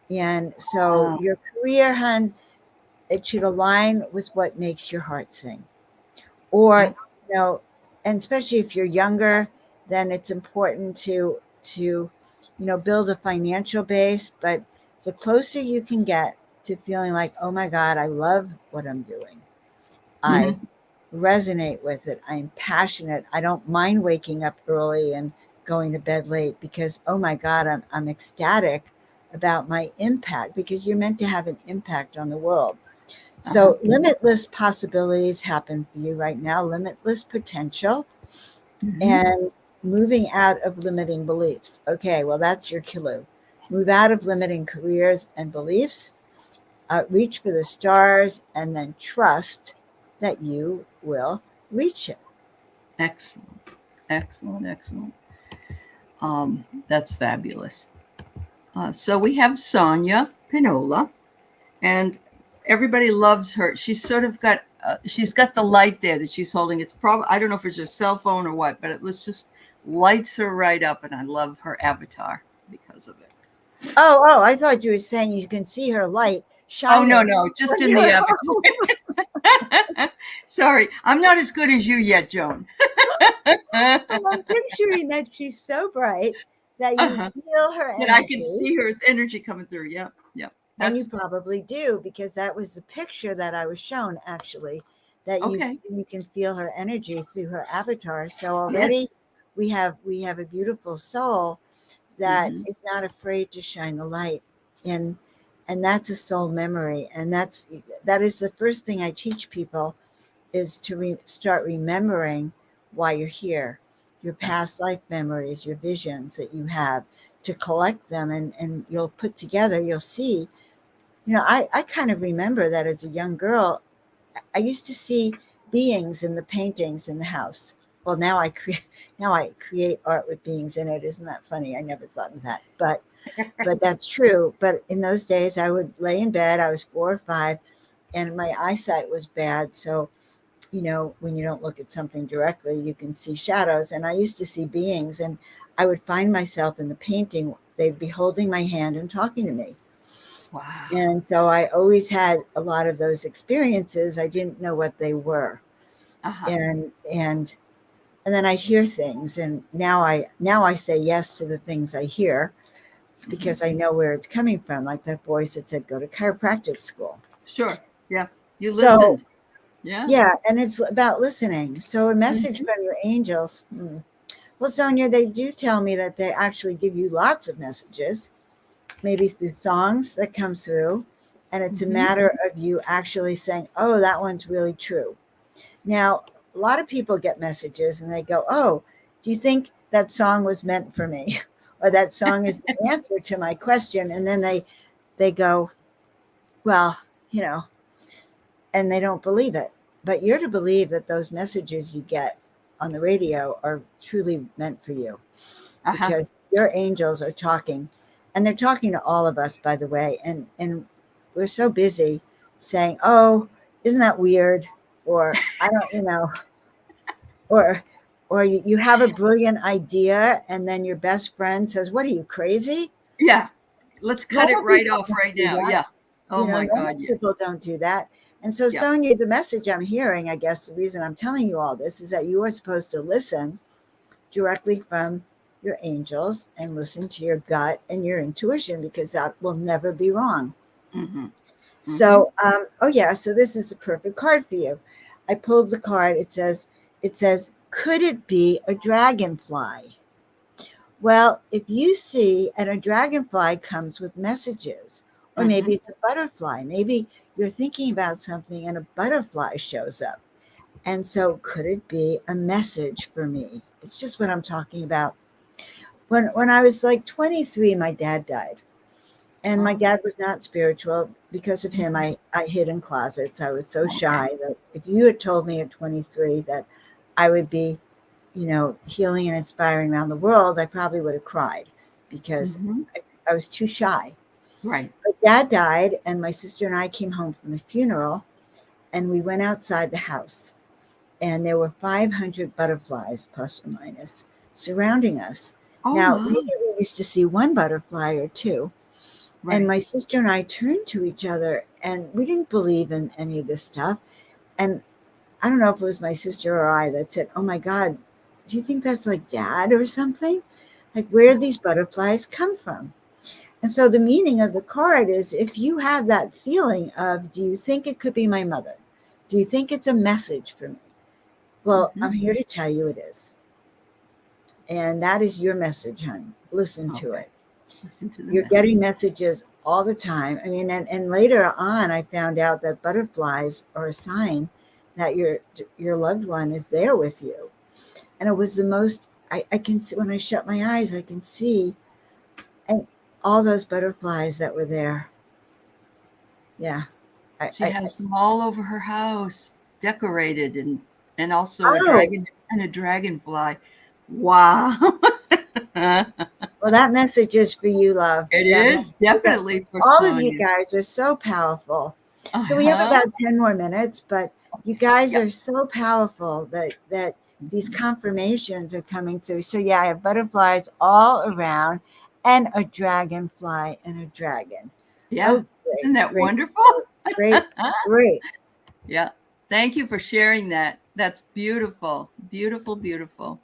And so Oh. your career, hun, it should align with what makes your heart sing. Or, Yeah. you know, and especially if you're younger, then it's important to build a financial base. But the closer you can get to feeling like, oh my God, I love what I'm doing. I Mm-hmm. resonate with it. I'm passionate. I don't mind waking up early and going to bed late because, oh my God, I'm ecstatic about my impact, because you're meant to have an impact on the world. Uh-huh. So limitless possibilities happen for you right now, limitless potential, Mm-hmm. and moving out of limiting beliefs. Okay, well, that's your clue. Move out of limiting careers and beliefs, reach for the stars, and then trust that you will reach it. Excellent. Excellent. Excellent. That's fabulous. So we have Sonia Pinola, and everybody loves her. She's got the light there that she's holding. It's probably, I don't know if it's her cell phone or what, but let's just lights her right up, and I love her avatar because of it. Oh, I thought you were saying you can see her light Oh no, shining no, just when in you're the at home. avatar. Sorry, I'm not as good as you yet, Joan. Well, I'm picturing that she's so bright that you Uh-huh. feel her That I can energy. see her energy coming through. Yep, yep. And you That's probably do, because that was the picture that I was shown, actually, that you okay. you can feel her energy through her avatar. So Yes. already we have a beautiful soul that Mm-hmm. is not afraid to shine the light. And and that's a soul memory, and that is the first thing I teach people, is to start remembering why you're here, your Right. past life memories, your visions that you have, to collect them, and you'll put together, you'll see. I kind of remember that as a young girl, I used to see beings in the paintings in the house. Well, now I create art with beings in it. Isn't that funny? I never thought of that, but that's true. But in those days, I would lay in bed. I was 4 or 5, and my eyesight was bad. So, when you don't look at something directly, you can see shadows. And I used to see beings, and I would find myself in the painting. They'd be holding my hand and talking to me. Wow. And so I always had a lot of those experiences. I didn't know what they were. Uh-huh. And and and then I hear things, and now I say yes to the things I hear, Mm-hmm. because I know where it's coming from, like that voice that said go to chiropractic school. Sure. Yeah. You So listened. Yeah. yeah, and it's about listening. So a message Mm-hmm. from your angels. Well, Sonia, they do tell me that they actually give you lots of messages, maybe through songs that come through, and it's a Mm-hmm. matter of you actually saying, oh, that one's really true. Now, a lot of people get messages and they go, oh, do you think that song was meant for me? Or that song is the answer to my question. And then they go, well, you know, and they don't believe it. But you're to believe that those messages you get on the radio are truly meant for you, Uh-huh. because your angels are talking, and they're talking to all of us, by the way. And we're so busy saying, oh, isn't that weird? Or I don't, or you have a brilliant idea, and then your best friend says, what are you, crazy? Yeah. Let's cut it Normal right people off don't right do now. that. Yeah. Oh my Normal God, yes. people don't do that. And so, Yeah. Sonia, the message I'm hearing, I guess the reason I'm telling you all this, is that you are supposed to listen directly from your angels and listen to your gut and your intuition, because that will never be wrong. Mm-hmm. Mm-hmm. So, oh yeah, so this is the perfect card for you. I pulled the card. It says, could it be a dragonfly? Well, if you see, and a dragonfly comes with messages, or Mm-hmm. maybe it's a butterfly, maybe you're thinking about something and a butterfly shows up. And so, could it be a message for me? It's just what I'm talking about. When I was like 23, my dad died. And my Oh. dad was not spiritual. Because of him, Mm-hmm. I hid in closets. I was so Okay. shy that if you had told me at 23 that I would be, healing and inspiring around the world, I probably would have cried, because Mm-hmm. I was too shy. Right. But dad died, and my sister and I came home from the funeral, and we went outside the house, and there were 500 butterflies, plus or minus, surrounding us. Oh Now, maybe my. we used to see one butterfly or two, and Right. my sister and I turned to each other, and we didn't believe in any of this stuff. And I don't know if it was my sister or I that said, oh my God, do you think that's like dad or something? Like, where did these butterflies come from? And so the meaning of the card is, if you have that feeling of, do you think it could be my mother? Do you think it's a message for me? Well, Mm-hmm. I'm here to tell you it is. And that is your message, hon. Listen to Okay. it. Listen to the You're message. getting messages all the time. I mean, and later on, I found out that butterflies are a sign that your loved one is there with you. And it was the most, I can see, when I shut my eyes, I can see, and all those butterflies that were there. Yeah. She has them all over her house, decorated, and also Oh, a dragonfly. Wow. well, that message is for you, love. It That is message, definitely for all of you Sonia. guys are so powerful. So we have Uh-huh. about 10 more minutes, but you guys Yep. are so powerful that these confirmations are coming through. So yeah, I have butterflies all around, and a dragonfly and a dragon. Yeah. Oh, great, Isn't that great, wonderful? great, great. Yeah. Thank you for sharing that. That's beautiful. Beautiful, beautiful.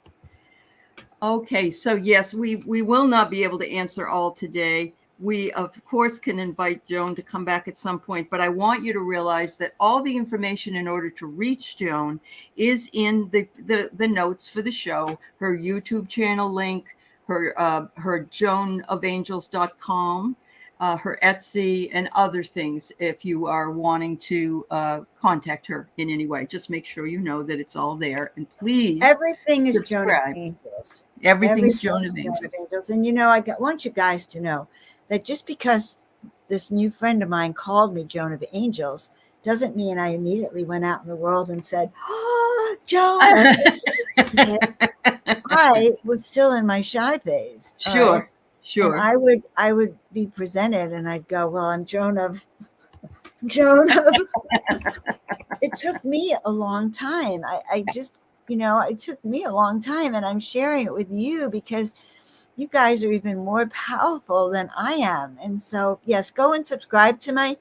Okay, so yes, we will not be able to answer all today, we, of course, can invite Joan to come back at some point, but I want you to realize that all the information in order to reach Joan is in the notes for the show, her YouTube channel link, her joanofangels.com, her Etsy, and other things. If you are wanting to contact her in any way, just make sure you know that it's all there. And please Everything is Joan of subscribe. Angels. Everything's Joan Everything's of Joan of Angels. Angels. And want you guys to know that just because this new friend of mine called me Joan of Angels doesn't mean I immediately went out in the world and said, "Oh, Joan." Okay? I was still in my shy phase. All right. Sure, And sure. I would be presented and I'd go, well, I'm Joan of. It took me a long time. I just, it took me a long time, and I'm sharing it with you because you guys are even more powerful than I am. And so, yes, go and subscribe to my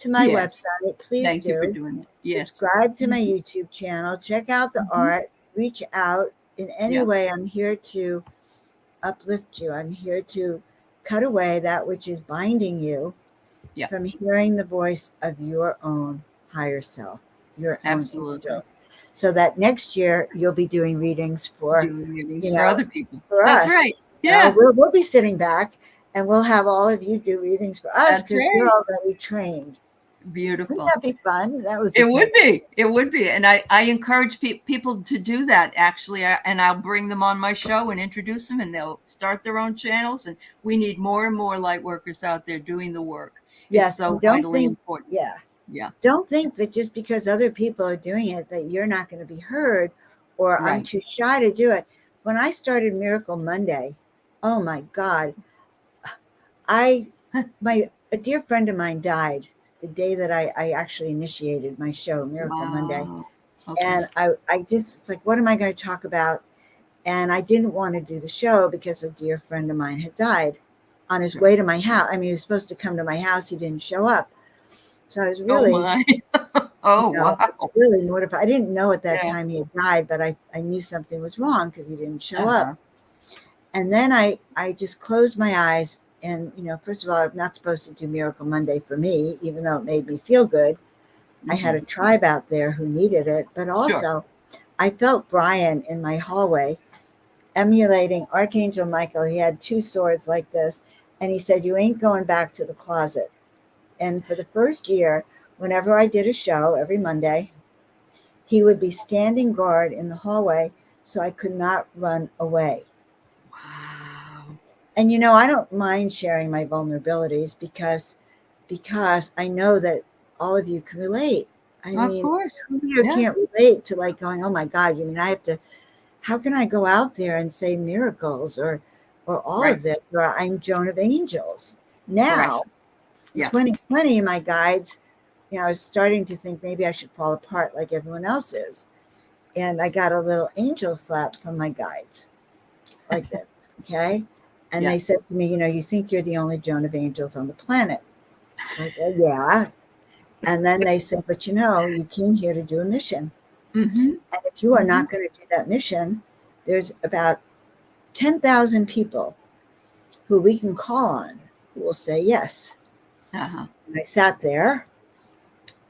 Yes. website. Please Thank you for do. doing it. Yes. Subscribe to my Mhm, YouTube channel. Check out the mhm. art. Reach out in any Yeah, way. I'm here to uplift you. I'm here to cut away that which is binding you yeah, from hearing the voice of your own higher self, your own absolutely. angels, so that next year you'll be doing readings for, Doing readings you for know, other people. for That's us. right. Yeah, We'll be sitting back and we'll have all of you do readings for us that's because you're right. already trained. Wouldn't Beautiful. that be fun? That would be It would kind of be. It would be. And I encourage people to do that, actually. And I'll bring them on my show and introduce them, and they'll start their own channels. And we need more and more light workers out there doing the work. It's yes. And so vitally important. yeah, Yeah, don't think that just because other people are doing it that you're not going to be heard, or I'm right. too shy to do it. When I started Miracle Monday, oh my God, I my a dear friend of mine died the day that I actually initiated my show, Miracle Monday. Wow. Okay. And I just, it's like, what am I going to talk about? And I didn't want to do the show because a dear friend of mine had died on his Sure. way to my house. I mean, he was supposed to come to my house. He didn't show up. So I was Oh really, my. Oh it's wow. really mortified. I didn't know at that Yeah. time he had died, but I knew something was wrong because he didn't show up. Uh-huh. And then I just closed my eyes. And, first of all, I'm not supposed to do Miracle Monday for me, even though it made me feel good. I had Hmm. a tribe out there who needed it. But Sure. also, I felt Brian in my hallway emulating Archangel Michael. He had two swords like this. And he said, "You ain't going back to the closet." And for the first year, whenever I did a show every Monday, he would be standing guard in the hallway so I could not run away. Wow. And I don't mind sharing my vulnerabilities because I know that all of you can relate. I Of mean, course. who here Yeah. can't relate to like going, "Oh my God, you mean I have to, how can I go out there and say miracles or all Right. of this, or I'm Joan of Angels." Correct. Now, in Yeah. 2020, my guides, I was starting to think maybe I should fall apart like everyone else is. And I got a little angel slap from my guides like this. Okay. And Yeah. they said to me, "You think you're the only Joan of Angels on the planet." Like, well, yeah. And then they said, "But you came here to do a mission. Mm-hmm. And if you are Mm-hmm. not going to do that mission, there's about 10,000 people who we can call on who will say yes." Uh-huh. And I sat there,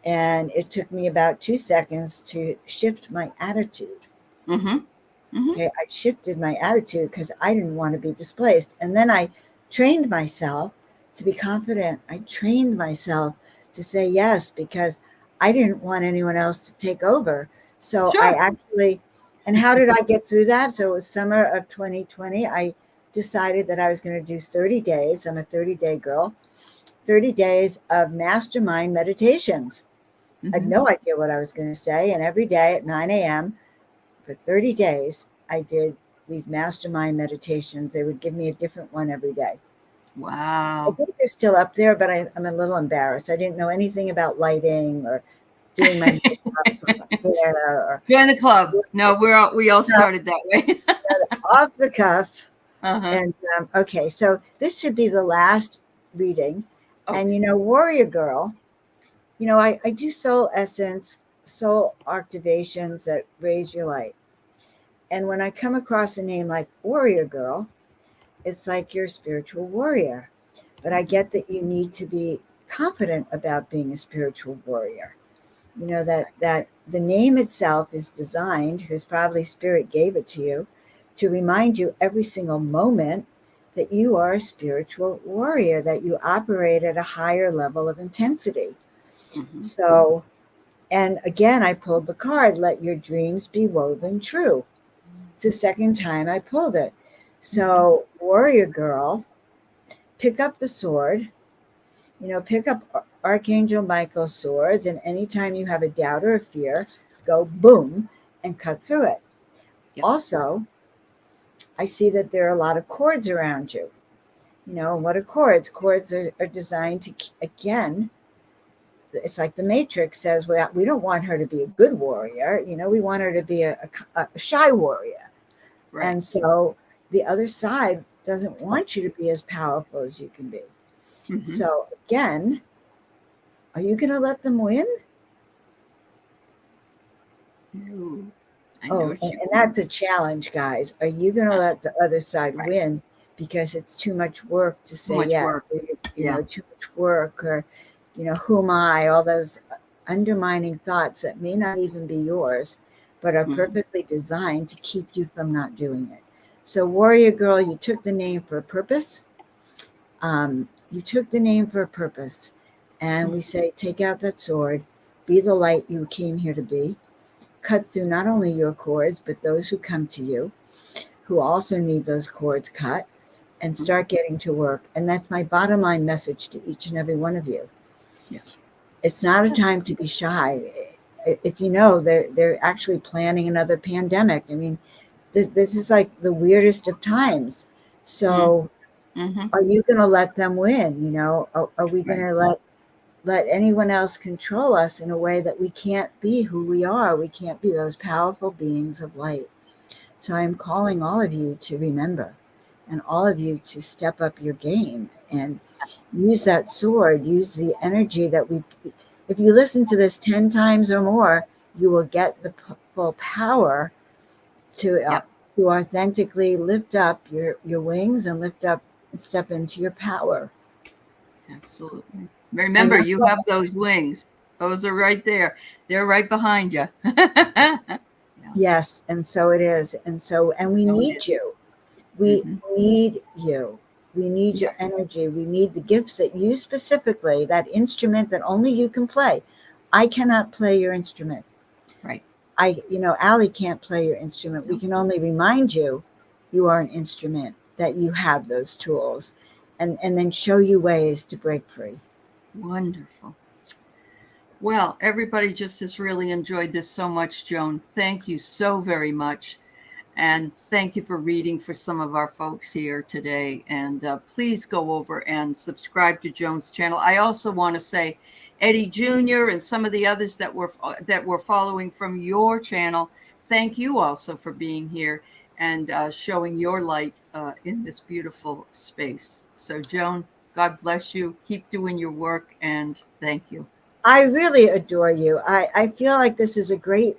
and it took me about 2 seconds to shift my attitude. Mm-hmm. Mm-hmm. Okay, I shifted my attitude because I didn't want to be displaced. And then I trained myself to be confident. I trained myself to say yes because I didn't want anyone else to take over. So I Sure. actually, and how did I get through that? So it was summer of 2020. I decided that I was going to do 30 days. I'm a 30-day girl, 30 days of mastermind meditations. I had Mm-hmm. no idea what I was going to say. And every day at 9 a.m., for 30 days, I did these mastermind meditations. They would give me a different one every day. I Wow. think they're still up there, but I'm a little embarrassed. I didn't know anything about lighting or doing my makeup or my hair or Join the so club. No, we all started that way. off the cuff. Uh-huh. And okay, so this should be the last reading. And Okay. Warrior Girl, I do soul essence, soul activations that raise your light. And when I come across a name like Warrior Girl, it's like you're a spiritual warrior. but I get that you need to be confident about being a spiritual warrior. You know that the name itself is designed, because probably spirit gave it to you, to remind you every single moment that you are a spiritual warrior, that you operate at a higher level of intensity. Mm-hmm. So, and again, I pulled the card, let your dreams be woven true. It's the second time I pulled it. Mm-hmm. So, warrior girl, pick up the sword, pick up Archangel Michael's swords, and anytime you have a doubt or a fear, go boom and cut through it. Yep. Also, I see that there are a lot of cords around you. And what are cords? Cords are designed to, again, it's like the Matrix says, well, we don't want her to be a good warrior. We want her to be a shy warrior. Right. And so the other side doesn't want you to be as powerful as you can be. Mm-hmm. So again, are you going to let them win? No, I know Oh, what and, you and mean. that's a challenge, guys. Are you going to let the other side Right. win because it's too much work to Too say much yes? work. Or, Yeah. too much work, or, who am I? All those undermining thoughts that may not even be yours, but are Mm-hmm. perfectly designed to keep you from not doing it. So, Warrior Girl, you took the name for a purpose. You took the name for a purpose. And we say, take out that sword, be the light you came here to be, cut through not only your cords, but those who come to you, who also need those cords cut, and Mm-hmm. start getting to work. And that's my bottom line message to each and every one of you. Yeah. It's not a time to be shy. If you know, they're actually planning another pandemic. I mean, this is like the weirdest of times. So, Mm-hmm. are you going to let them win? Are we going Right. to let anyone else control us in a way that we can't be who we are? We can't be those powerful beings of light. So I'm calling all of you to remember, and all of you to step up your game and use that sword, use the energy that if you listen to this 10 times or more, you will get the full power to Yep. to authentically lift up your wings and lift up and step into your power. Absolutely. And Remember, that's you what, have those wings. Those are right there. They're right behind you. Yeah. yes, and so it is. And we So it need is. you. We Mm-hmm. need you. We need Yeah. your energy. We need the gifts that you specifically, that instrument that only you can play. I cannot play your instrument. Right. Allie can't play your instrument. We No. can only remind you you are an instrument, that you have those tools, and then show you ways to break free. Wonderful. Well, everybody just has really enjoyed this so much, Joan. Thank you so very much. And thank you for reading for some of our folks here today. And please go over and subscribe to Joan's channel. I also want to say, Eddie Jr. and some of the others that were following from your channel, thank you also for being here and showing your light in this beautiful space. So, Joan, God bless you. Keep doing your work, and thank you. I really adore you. I feel like this is a great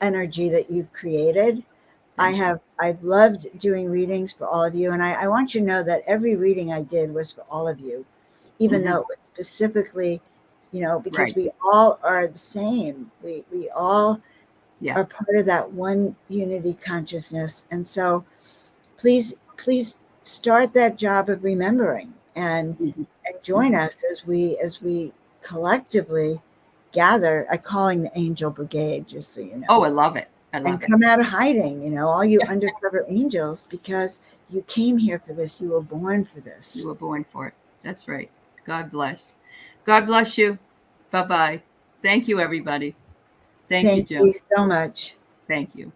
energy that you've created. Thank you. I've loved doing readings for all of you, and I want you to know that every reading I did was for all of you, even Hmm. though it was specifically, because Right. we all are the same. We all Yeah. are part of that one unity consciousness, and so please start that job of remembering, Hmm. and join Hmm. us as we collectively gather. I calling the Angel Brigade, just so you know, Oh, I love it. I and love it. come out of hiding, all you Yeah. undercover angels, because you came here for this. You were born for You this. were born for it. That's right. God bless. God bless you. Bye bye. Thank you, everybody. Thank you, Thank you Joan. so much. Thank you.